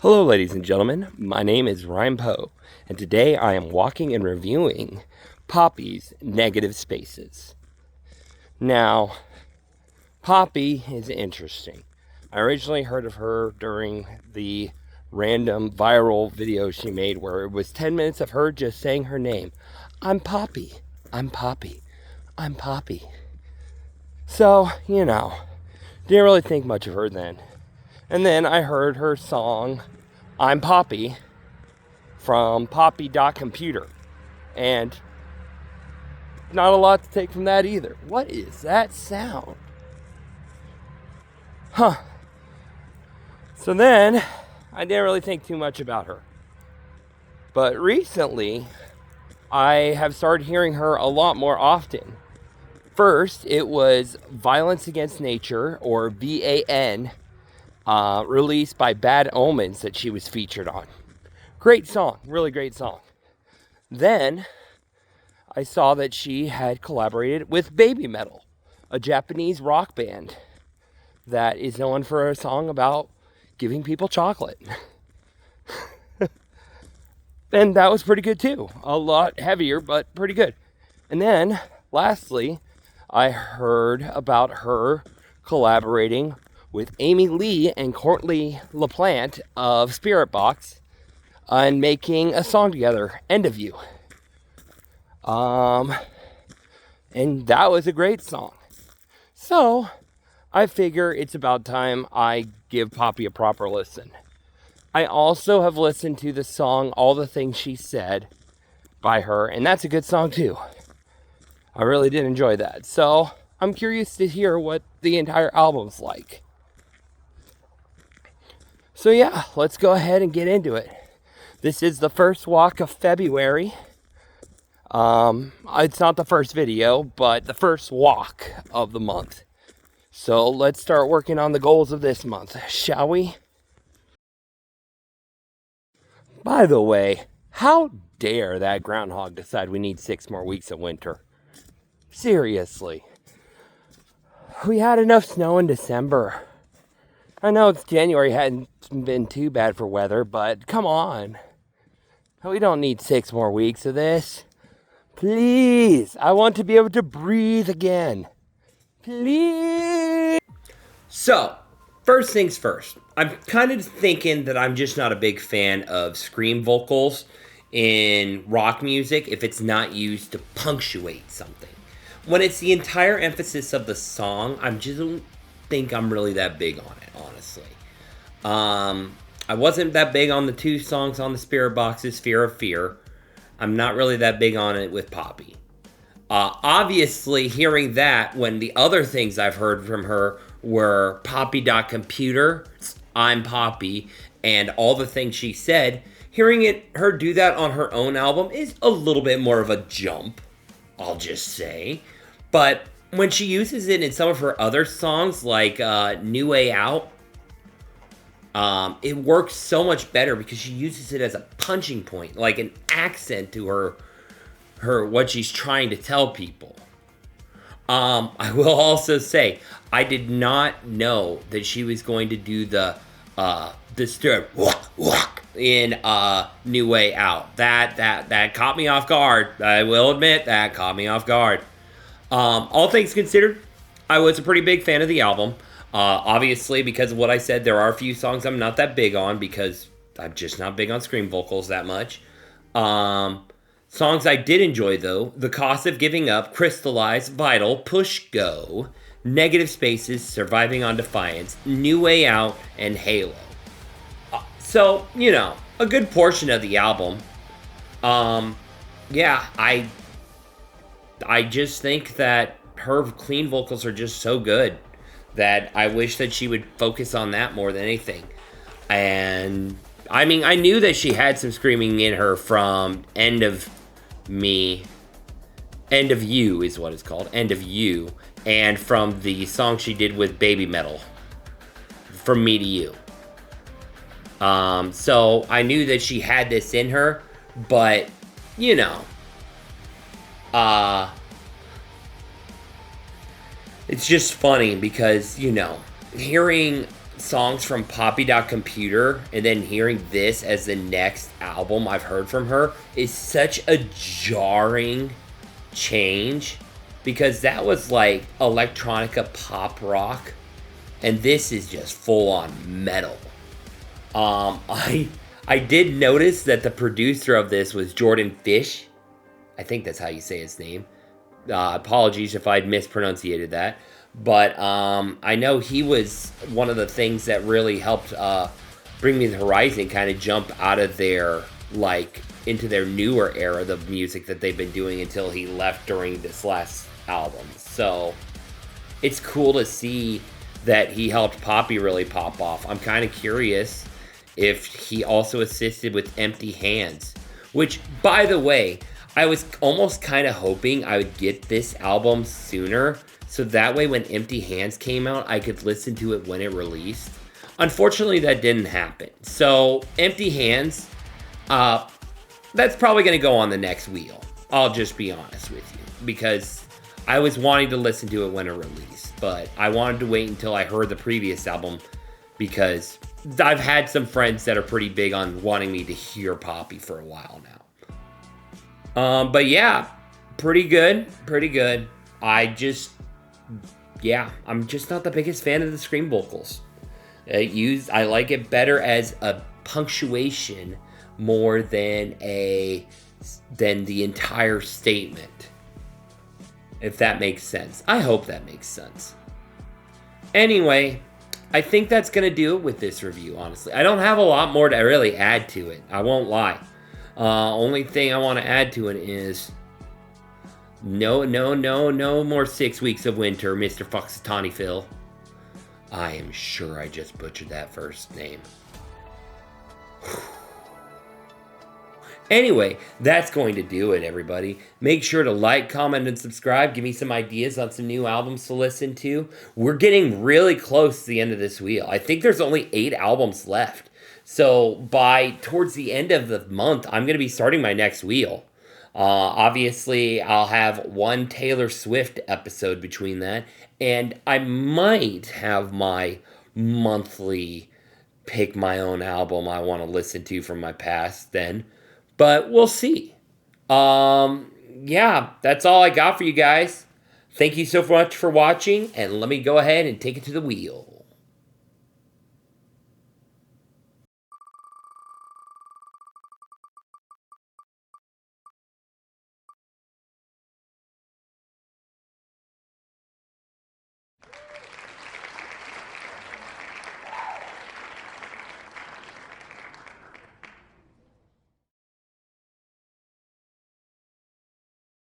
Hello, ladies and gentlemen. My name is Ryan Poe, and today I am walking and reviewing Poppy's Negative Spaces. Now, Poppy is interesting. I originally heard of her during the random viral video she made where it was 10 minutes of her just saying her name. I'm Poppy. I'm Poppy. I'm Poppy. So, didn't really think much of her then. And then I heard her song, I'm Poppy, from Poppy.computer. And not a lot to take from that either. What is that sound? Huh. So then, I didn't really think too much about her. But recently, I have started hearing her a lot more often. First, it was Violence Against Nature, or VAN, released by Bad Omens that she was featured on. Great song, really great song. Then I saw that she had collaborated with Baby Metal, a Japanese rock band that is known for a song about giving people chocolate. And that was pretty good too. A lot heavier, but pretty good. And then, lastly, I heard about her collaborating with Amy Lee and Courtney LaPlante of Spirit Box and making a song together, End of You. And that was a great song. So, I figure it's about time I give Poppy a proper listen. I also have listened to the song All the Things She Said by her, and that's a good song too. I really did enjoy that. So, I'm curious to hear what the entire album's like. So yeah, let's go ahead and get into it. This is the first walk of February. It's not the first video, but the first walk of the month. So let's start working on the goals of this month, shall we? By the way, how dare that groundhog decide we need 6 more weeks of winter? Seriously. We had enough snow in December. I know it's January, hadn't been too bad for weather, but come on. We don't need 6 more weeks of this. Please, I want to be able to breathe again. Please. So, first things first. I'm kind of thinking that I'm just not a big fan of scream vocals in rock music if it's not used to punctuate something. When it's the entire emphasis of the song, I just don't think I'm really that big on it, honestly. I wasn't that big on the 2 songs on the Spirit Box's Fear of Fear. I'm not really that big on it with Poppy. Obviously, hearing that when the other things I've heard from her were Poppy.computer, I'm Poppy, and All the Things She Said, hearing her do that on her own album is a little bit more of a jump, I'll just say. But when she uses it in some of her other songs, like New Way Out, it works so much better because she uses it as a punching point, like an accent to her what she's trying to tell people. I will also say, I did not know that she was going to do the disturbed in New Way Out. That caught me off guard. I will admit that caught me off guard. All things considered, I was a pretty big fan of the album. Obviously, because of what I said, there are a few songs I'm not that big on because I'm just not big on scream vocals that much. Songs I did enjoy, though: The Cost of Giving Up, Crystallize, Vital, Push Go, Negative Spaces, Surviving on Defiance, New Way Out, and Halo. So, a good portion of the album. Yeah, I just think that her clean vocals are just so good that I wish that she would focus on that more than anything. And, I mean, I knew that she had some screaming in her from End of You is what it's called, End of You, and from the song she did with Baby Metal, From Me to You. So I knew that she had this in her, but, it's just funny because, hearing songs from Poppy.Computer and then hearing this as the next album I've heard from her is such a jarring change, because that was like electronica pop rock and this is just full on metal. I did notice that the producer of this was Jordan Fish. I think that's how you say his name. Apologies if I'd mispronunciated that. But I know he was one of the things that really helped Bring Me the Horizon kind of jump out of their, like, into their newer era of music that they've been doing until he left during this last album. So it's cool to see that he helped Poppy really pop off. I'm kind of curious if he also assisted with Empty Hands, which, by the way, I was almost kind of hoping I would get this album sooner, so that way when Empty Hands came out, I could listen to it when it released. Unfortunately, that didn't happen. So, Empty Hands, that's probably going to go on the next wheel. I'll just be honest with you, because I was wanting to listen to it when it released, but I wanted to wait until I heard the previous album, because I've had some friends that are pretty big on wanting me to hear Poppy for a while now. But yeah, pretty good. I'm just not the biggest fan of the scream vocals. I like it better as a punctuation more than the entire statement. If that makes sense. I hope that makes sense. Anyway, I think that's going to do it with this review, honestly. I don't have a lot more to really add to it. I won't lie. Only thing I want to add to it is no more 6 weeks of winter, Mr. Foxatani Phil. I am sure I just butchered that first name. Anyway, that's going to do it, everybody. Make sure to like, comment, and subscribe. Give me some ideas on some new albums to listen to. We're getting really close to the end of this wheel. I think there's only 8 albums left. So towards the end of the month, I'm going to be starting my next wheel. Obviously, I'll have one Taylor Swift episode between that. And I might have my monthly pick my own album I want to listen to from my past then. But we'll see. Yeah, that's all I got for you guys. Thank you so much for watching, and let me go ahead and take it to the wheel.